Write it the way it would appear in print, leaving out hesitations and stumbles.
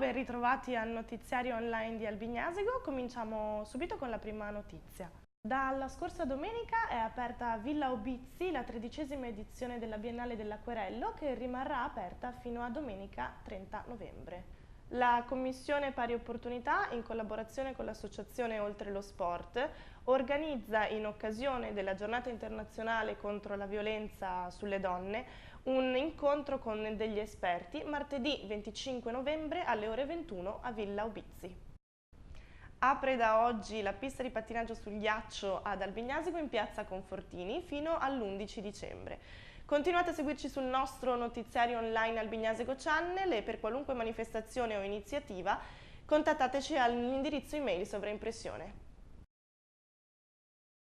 ben ritrovati al notiziario online di Albignasego. Cominciamo subito con la prima notizia. Dalla scorsa domenica è aperta a Villa Ubizzi la 13ª edizione della Biennale dell'Acquerello, che rimarrà aperta fino a domenica 30 novembre. La Commissione Pari Opportunità, in collaborazione con l'Associazione Oltre lo Sport, organizza in occasione della Giornata Internazionale contro la violenza sulle donne un incontro con degli esperti martedì 25 novembre alle ore 21 a Villa Ubizzi. Apre da oggi la pista di pattinaggio sul ghiaccio ad Albignasego in piazza Confortini fino all'11 dicembre. Continuate a seguirci sul nostro notiziario online Albignasego Channel e per qualunque manifestazione o iniziativa contattateci all'indirizzo email sovraimpressione.